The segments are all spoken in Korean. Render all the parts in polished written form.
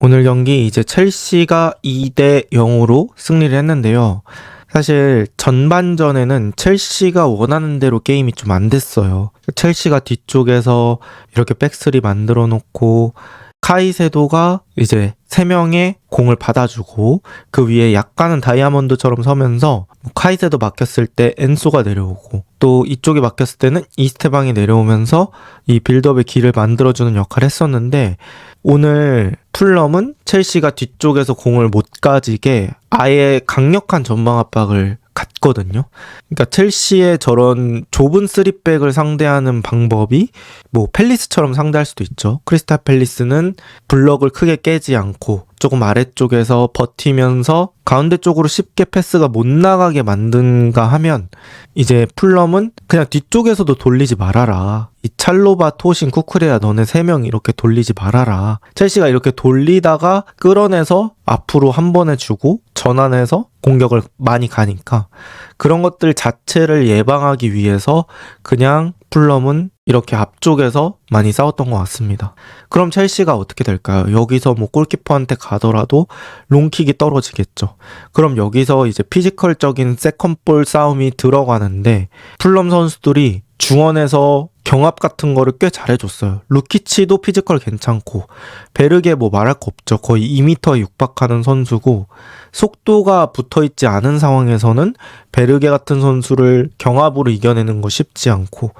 오늘 경기 이제 첼시가 2대 0으로 승리를 했는데요. 사실 전반전에는 첼시가 원하는 대로 게임이 좀 안 됐어요. 첼시가 뒤쪽에서 이렇게 백스리 만들어 놓고 카이세도가 이제 3명의 공을 받아주고 그 위에 약간은 다이아몬드처럼 서면서 카이세도 막혔을 때 엔소가 내려오고 또 이쪽이 막혔을 때는 이스테방이 내려오면서 이 빌드업의 길을 만들어주는 역할을 했었는데 오늘 풀럼은 첼시가 뒤쪽에서 공을 못 가지게 아예 강력한 전방 압박을 갔거든요. 그러니까 첼시의 저런 좁은 3백을 상대하는 방법이 뭐 팰리스처럼 상대할 수도 있죠. 크리스탈 팰리스는 블럭을 크게 깨지 않고 조금 아래쪽에서 버티면서 가운데 쪽으로 쉽게 패스가 못 나가게 만든가 하면 이제 풀럼은 그냥 뒤쪽에서도 돌리지 말아라. 이 찰로바, 토신, 쿠쿠레아 너네 3명 이렇게 돌리지 말아라. 첼시가 이렇게 돌리다가 끌어내서 앞으로 한 번에 주고 전환해서 공격을 많이 가니까 그런 것들 자체를 예방하기 위해서 그냥 풀럼은 이렇게 앞쪽에서 많이 싸웠던 것 같습니다. 그럼 첼시가 어떻게 될까요? 여기서 뭐 골키퍼한테 가더라도 롱킥이 떨어지겠죠. 그럼 여기서 이제 피지컬적인 세컨볼 싸움이 들어가는데 풀럼 선수들이 중원에서 경합 같은 거를 꽤 잘해줬어요. 루키치도 피지컬 괜찮고 베르게 뭐 말할 거 없죠. 거의 2m에 육박하는 선수고 속도가 붙어있지 않은 상황에서는 베르게 같은 선수를 경합으로 이겨내는 거 쉽지 않고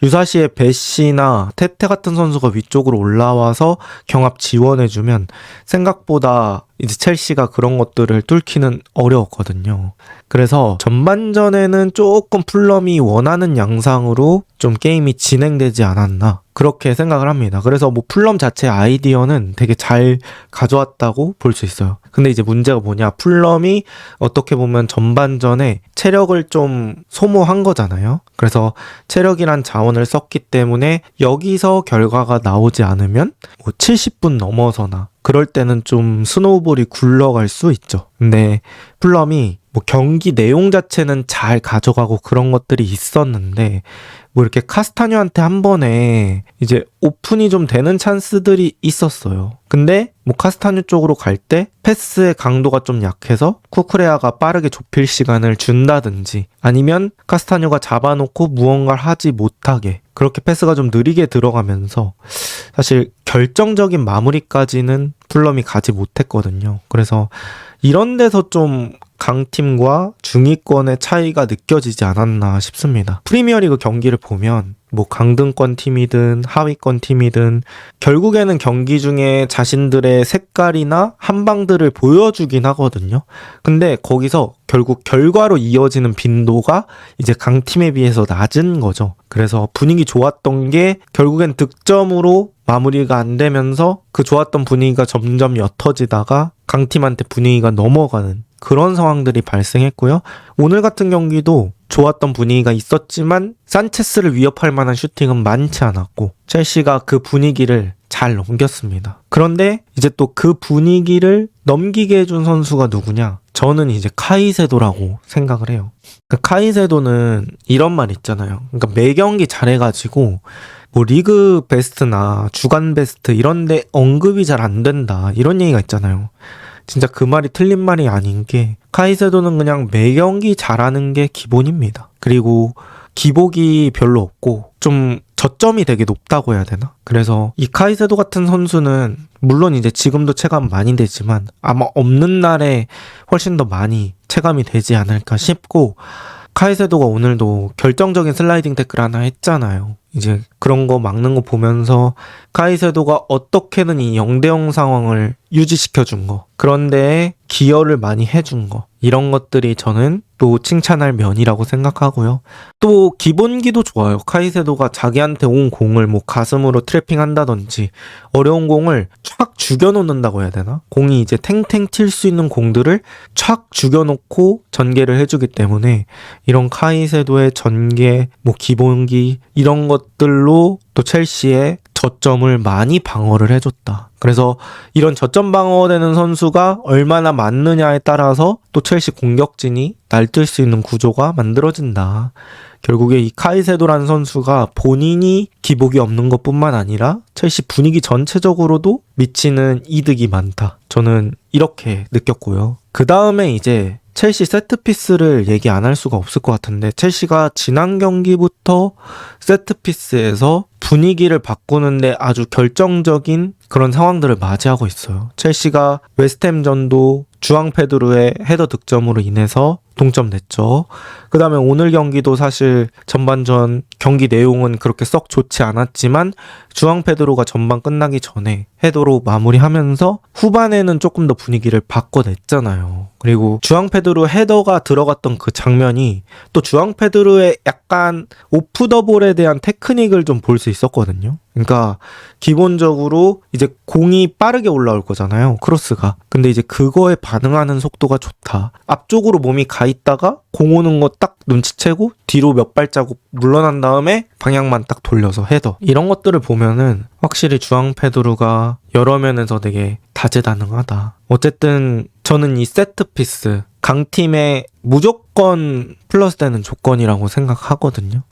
유사시에 베시나 테테 같은 선수가 위쪽으로 올라와서 경합 지원해주면 생각보다 이제 첼시가 그런 것들을 뚫기는 어려웠거든요. 그래서 전반전에는 조금 풀럼이 원하는 양상으로 좀 게임이 진행되지 않았나 그렇게 생각을 합니다. 그래서 뭐 풀럼 자체 아이디어는 되게 잘 가져왔다고 볼 수 있어요. 근데 이제 문제가 뭐냐, 풀럼이 어떻게 보면 전반전에 체력을 좀 소모한 거잖아요. 그래서 체력이란 자원을 썼기 때문에 여기서 결과가 나오지 않으면 뭐 70분 넘어서나 그럴 때는 좀 스노우볼이 굴러갈 수 있죠. 근데 풀럼이 뭐 경기 내용 자체는 잘 가져가고 그런 것들이 있었는데 뭐 이렇게 카스타뉴한테 한 번에 이제 오픈이 좀 되는 찬스들이 있었어요. 근데 뭐 카스타뉴 쪽으로 갈 때 패스의 강도가 좀 약해서 쿠쿠레아가 빠르게 좁힐 시간을 준다든지 아니면 카스타뉴가 잡아놓고 무언가를 하지 못하게 그렇게 패스가 좀 느리게 들어가면서 사실 결정적인 마무리까지는 풀럼이 가지 못했거든요. 그래서 이런 데서 좀 강팀과 중위권의 차이가 느껴지지 않았나 싶습니다. 프리미어리그 경기를 보면 뭐 강등권 팀이든 하위권 팀이든 결국에는 경기 중에 자신들의 색깔이나 한방들을 보여주긴 하거든요. 근데 거기서 결국 결과로 이어지는 빈도가 이제 강팀에 비해서 낮은 거죠. 그래서 분위기 좋았던 게 결국엔 득점으로 마무리가 안 되면서 그 좋았던 분위기가 점점 옅어지다가 강팀한테 분위기가 넘어가는 그런 상황들이 발생했고요. 오늘 같은 경기도 좋았던 분위기가 있었지만 산체스를 위협할 만한 슈팅은 많지 않았고 첼시가 그 분위기를 잘 넘겼습니다. 그런데 이제 또 그 분위기를 넘기게 해준 선수가 누구냐? 저는 이제 카이세도라고 생각을 해요. 그 카이세도는 이런 말 있잖아요. 그러니까 매 경기 잘해가지고 뭐 리그 베스트나 주간 베스트 이런데 언급이 잘 안 된다 이런 얘기가 있잖아요. 진짜 그 말이 틀린 말이 아닌 게 카이세도는 그냥 매 경기 잘하는 게 기본입니다. 그리고 기복이 별로 없고 좀 저점이 되게 높다고 해야 되나? 그래서 이 카이세도 같은 선수는 물론 이제 지금도 체감 많이 되지만 아마 없는 날에 훨씬 더 많이 체감이 되지 않을까 싶고 카이세도가 오늘도 결정적인 슬라이딩 태클 하나 했잖아요. 이제 그런 거 막는 거 보면서 카이세도가 어떻게든 이 0대0 상황을 유지시켜준 거, 그런데 기여를 많이 해준 거, 이런 것들이 저는 또 칭찬할 면이라고 생각하고요. 또 기본기도 좋아요. 카이세도가 자기한테 온 공을 뭐 가슴으로 트래핑 한다든지 어려운 공을 촥 죽여놓는다고 해야 되나? 공이 이제 탱탱 튈 수 있는 공들을 촥 죽여놓고 전개를 해주기 때문에 이런 카이세도의 전개, 뭐 기본기 이런 것들로 또 첼시의 저점을 많이 방어를 해줬다. 그래서 이런 저점 방어되는 선수가 얼마나 많느냐에 따라서 또 첼시 공격진이 날뛸 수 있는 구조가 만들어진다. 결국에 이 카이세도라는 선수가 본인이 기복이 없는 것뿐만 아니라 첼시 분위기 전체적으로도 미치는 이득이 많다. 저는 이렇게 느꼈고요. 그 다음에 이제 첼시 세트피스를 얘기 안 할 수가 없을 것 같은데, 첼시가 지난 경기부터 세트피스에서 분위기를 바꾸는데 아주 결정적인 그런 상황들을 맞이하고 있어요. 첼시가 웨스트햄전도 주앙 페드로의 헤더 득점으로 인해서 동점냈죠. 그 다음에 오늘 경기도 사실 전반전 경기 내용은 그렇게 썩 좋지 않았지만 주앙 페드로가 전반 끝나기 전에 헤더로 마무리하면서 후반에는 조금 더 분위기를 바꿔냈잖아요. 그리고 주앙 페드로 헤더가 들어갔던 그 장면이 또 주앙 페드로의 약간 오프 더 볼에 대한 테크닉을 좀 볼 수 있었거든요. 그러니까 기본적으로 이제 공이 빠르게 올라올 거잖아요. 크로스가. 근데 이제 그거에 반응하는 속도가 좋다. 앞쪽으로 몸이 가 있다가 공 오는 거 딱 눈치채고 뒤로 몇 발자국 물러난 다음에 방향만 딱 돌려서 헤더. 이런 것들을 보면은 확실히 주앙 페드로가 여러 면에서 되게 다재다능하다. 어쨌든 저는 이 세트피스 강팀의 무조건 플러스 되는 조건이라고 생각하거든요.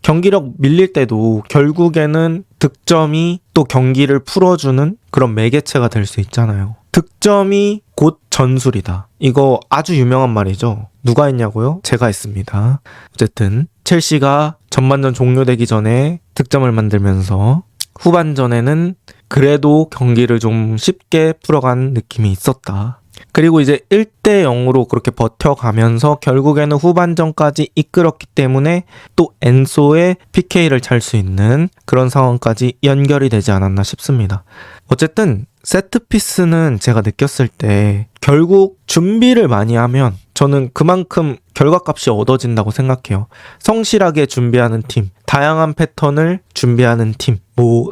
경기력 밀릴 때도 결국에는 득점이 또 경기를 풀어주는 그런 매개체가 될 수 있잖아요. 득점이 곧 전술이다. 이거 아주 유명한 말이죠. 누가 했냐고요? 제가 했습니다. 어쨌든 첼시가 전반전 종료되기 전에 득점을 만들면서 후반전에는 그래도 경기를 좀 쉽게 풀어간 느낌이 있었다. 그리고 이제 1대 0으로 그렇게 버텨가면서 결국에는 후반전까지 이끌었기 때문에 또 엔소의 PK를 찰 수 있는 그런 상황까지 연결이 되지 않았나 싶습니다. 어쨌든 세트피스는 제가 느꼈을 때 결국 준비를 많이 하면 저는 그만큼 결과값이 얻어진다고 생각해요. 성실하게 준비하는 팀, 다양한 패턴을 준비하는 팀,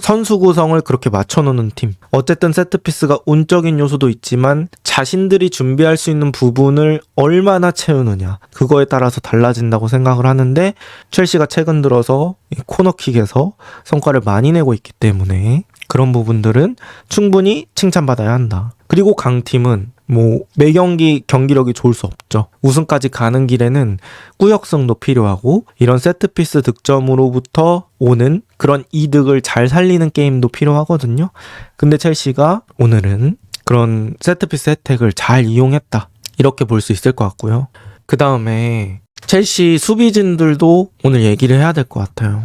선수 구성을 그렇게 맞춰놓는 팀. 어쨌든 세트피스가 운적인 요소도 있지만 자신들이 준비할 수 있는 부분을 얼마나 채우느냐, 그거에 따라서 달라진다고 생각을 하는데, 첼시가 최근 들어서 코너킥에서 성과를 많이 내고 있기 때문에 그런 부분들은 충분히 칭찬받아야 한다. 그리고 강팀은 매 경기 경기력이 좋을 수 없죠. 우승까지 가는 길에는 꾸역성도 필요하고 이런 세트피스 득점으로부터 오는 그런 이득을 잘 살리는 게임도 필요하거든요. 근데 첼시가 오늘은 그런 세트피스 혜택을 잘 이용했다, 이렇게 볼 수 있을 것 같고요. 그 다음에 첼시 수비진들도 오늘 얘기를 해야 될 것 같아요.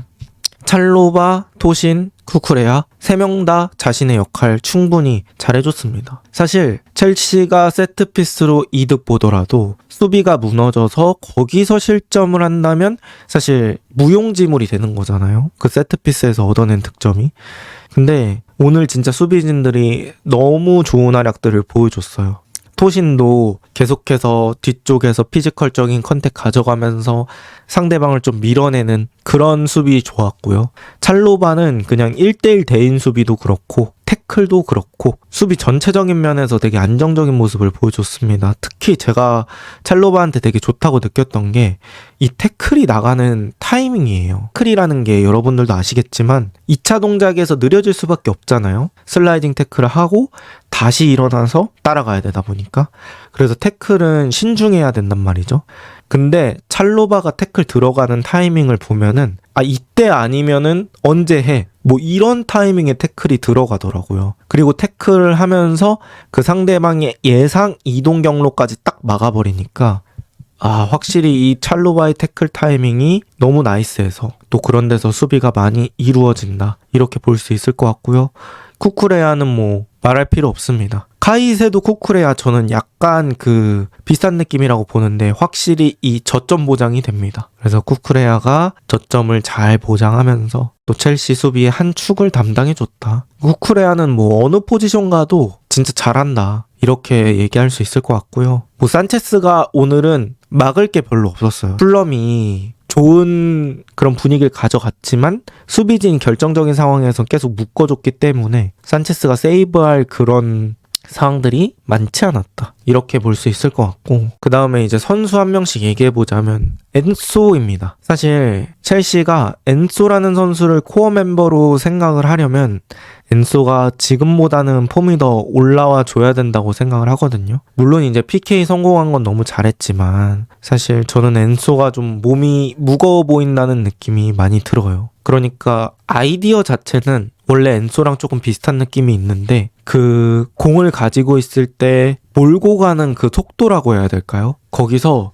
찰로바, 토신, 쿠쿠레야 3명 다 자신의 역할 충분히 잘해줬습니다. 사실 첼시가 세트피스로 이득 보더라도 수비가 무너져서 거기서 실점을 한다면 사실 무용지물이 되는 거잖아요. 그 세트피스에서 얻어낸 득점이. 근데 오늘 진짜 수비진들이 너무 좋은 활약들을 보여줬어요. 토신도 계속해서 뒤쪽에서 피지컬적인 컨택 가져가면서 상대방을 좀 밀어내는 그런 수비 좋았고요. 찰로바는 그냥 1대1 대인 수비도 그렇고 태클도 그렇고 수비 전체적인 면에서 되게 안정적인 모습을 보여줬습니다. 특히 제가 찰로바한테 되게 좋다고 느꼈던 게 이 태클이 나가는 타이밍이에요. 태클이라는 게 여러분들도 아시겠지만 2차 동작에서 느려질 수밖에 없잖아요. 슬라이딩 태클을 하고 다시 일어나서 따라가야 되다 보니까. 그래서 태클은 신중해야 된단 말이죠. 근데 찰로바가 태클 들어가는 타이밍을 보면은 이때 아니면은 언제 해? 이런 타이밍에 태클이 들어가더라고요. 그리고 태클을 하면서 그 상대방의 예상 이동 경로까지 딱 막아버리니까 확실히 이 찰로바의 태클 타이밍이 너무 나이스해서 또 그런 데서 수비가 많이 이루어진다, 이렇게 볼 수 있을 것 같고요. 쿠쿠레야는 말할 필요 없습니다. 카이세도 쿠쿠레야 저는 약간 비슷한 느낌이라고 보는데 확실히 이 저점 보장이 됩니다. 그래서 쿠쿠레야가 저점을 잘 보장하면서 또 첼시 수비의 한 축을 담당해줬다. 쿠쿠레야는 어느 포지션 가도 진짜 잘한다, 이렇게 얘기할 수 있을 것 같고요. 산체스가 오늘은 막을 게 별로 없었어요. 풀럼이 좋은 그런 분위기를 가져갔지만 수비진 결정적인 상황에서 계속 묶어줬기 때문에 산체스가 세이브할 그런 상황들이 많지 않았다. 이렇게 볼 수 있을 것 같고, 그 다음에 이제 선수 한 명씩 얘기해보자면 엔소입니다. 사실 첼시가 엔소라는 선수를 코어 멤버로 생각을 하려면 엔소가 지금보다는 폼이 더 올라와 줘야 된다고 생각을 하거든요. 물론 이제 PK 성공한 건 너무 잘했지만 사실 저는 엔소가 좀 몸이 무거워 보인다는 느낌이 많이 들어요. 그러니까 아이디어 자체는 원래 엔소랑 조금 비슷한 느낌이 있는데 그 공을 가지고 있을 때 몰고 가는 그 속도라고 해야 될까요? 거기서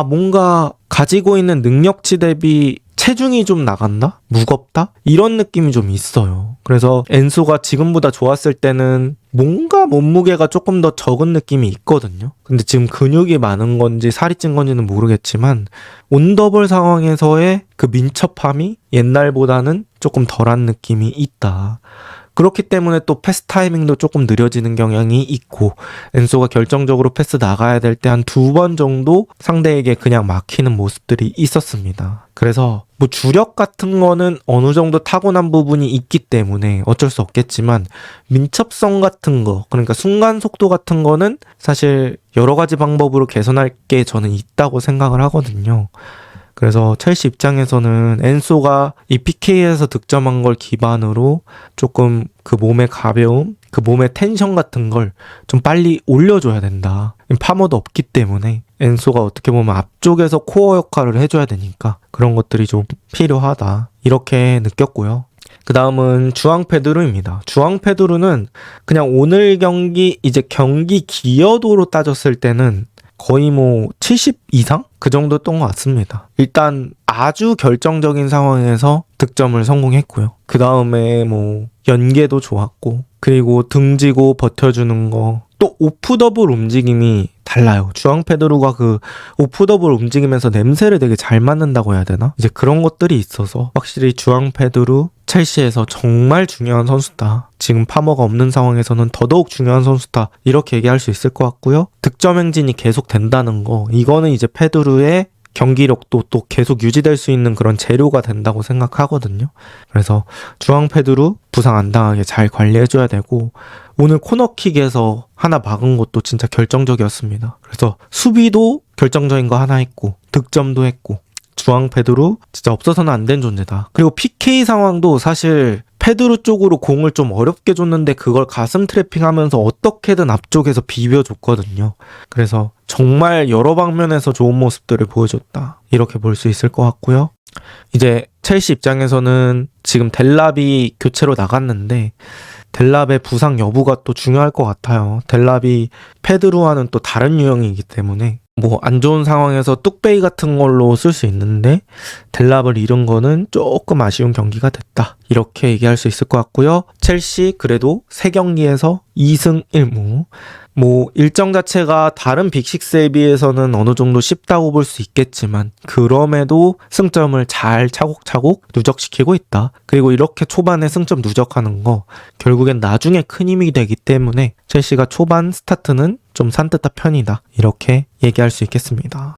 뭔가 가지고 있는 능력치 대비 체중이 좀 나간다? 무겁다? 이런 느낌이 좀 있어요. 그래서 엔소가 지금보다 좋았을 때는 뭔가 몸무게가 조금 더 적은 느낌이 있거든요. 근데 지금 근육이 많은 건지 살이 찐 건지는 모르겠지만 온더볼 상황에서의 그 민첩함이 옛날보다는 조금 덜한 느낌이 있다. 그렇기 때문에 또 패스 타이밍도 조금 느려지는 경향이 있고 엔소가 결정적으로 패스 나가야 될 때 한 2번 정도 상대에게 그냥 막히는 모습들이 있었습니다. 그래서 뭐 주력 같은 거는 어느 정도 타고난 부분이 있기 때문에 어쩔 수 없겠지만 민첩성 같은 거, 그러니까 순간 속도 같은 거는 사실 여러 가지 방법으로 개선할 게 저는 있다고 생각을 하거든요. 그래서 첼시 입장에서는 엔소가 이 PK에서 득점한 걸 기반으로 조금 그 몸의 가벼움, 그 몸의 텐션 같은 걸 좀 빨리 올려줘야 된다. 파머도 없기 때문에 엔소가 어떻게 보면 앞쪽에서 코어 역할을 해줘야 되니까 그런 것들이 좀 필요하다. 이렇게 느꼈고요. 그 다음은 주앙 페드루입니다. 주앙 페드루는 그냥 오늘 경기 이제 경기 기여도로 따졌을 때는 거의 뭐 70 이상? 그 정도였던 것 같습니다. 일단 아주 결정적인 상황에서 득점을 성공했고요. 그 다음에 뭐 연계도 좋았고, 그리고 등지고 버텨주는 거, 또 오프 더블 움직임이 달라요. 주앙 페드루가 그 오프 더블 움직이면서 냄새를 되게 잘 맡는다고 해야 되나? 이제 그런 것들이 있어서 확실히 주앙 페드루 첼시에서 정말 중요한 선수다. 지금 파머가 없는 상황에서는 더더욱 중요한 선수다. 이렇게 얘기할 수 있을 것 같고요. 득점 행진이 계속 된다는 거, 이거는 이제 페드루의 경기력도 또 계속 유지될 수 있는 그런 재료가 된다고 생각하거든요. 그래서 주앙 페드루 부상 안 당하게 잘 관리해줘야 되고, 오늘 코너킥에서 하나 막은 것도 진짜 결정적이었습니다. 그래서 수비도 결정적인 거 하나 했고 득점도 했고, 주앙 페드루 진짜 없어서는 안 된 존재다. 그리고 PK 상황도 사실 페드루 쪽으로 공을 좀 어렵게 줬는데 그걸 가슴 트래핑하면서 어떻게든 앞쪽에서 비벼줬거든요. 그래서 정말 여러 방면에서 좋은 모습들을 보여줬다. 이렇게 볼 수 있을 것 같고요. 이제 첼시 입장에서는 지금 델랍이 교체로 나갔는데 델랍의 부상 여부가 또 중요할 것 같아요. 델랍이 페드루와는 또 다른 유형이기 때문에 뭐 안 좋은 상황에서 뚝배기 같은 걸로 쓸 수 있는데 델랍을 잃은 거는 조금 아쉬운 경기가 됐다. 이렇게 얘기할 수 있을 것 같고요. 첼시 그래도 3경기에서 2승 1무. 뭐 일정 자체가 다른 빅6에 비해서는 어느 정도 쉽다고 볼 수 있겠지만 그럼에도 승점을 잘 차곡차곡 누적시키고 있다. 그리고 이렇게 초반에 승점 누적하는 거 결국엔 나중에 큰 힘이 되기 때문에 첼시가 초반 스타트는 좀 산뜻한 편이다. 이렇게 얘기할 수 있겠습니다.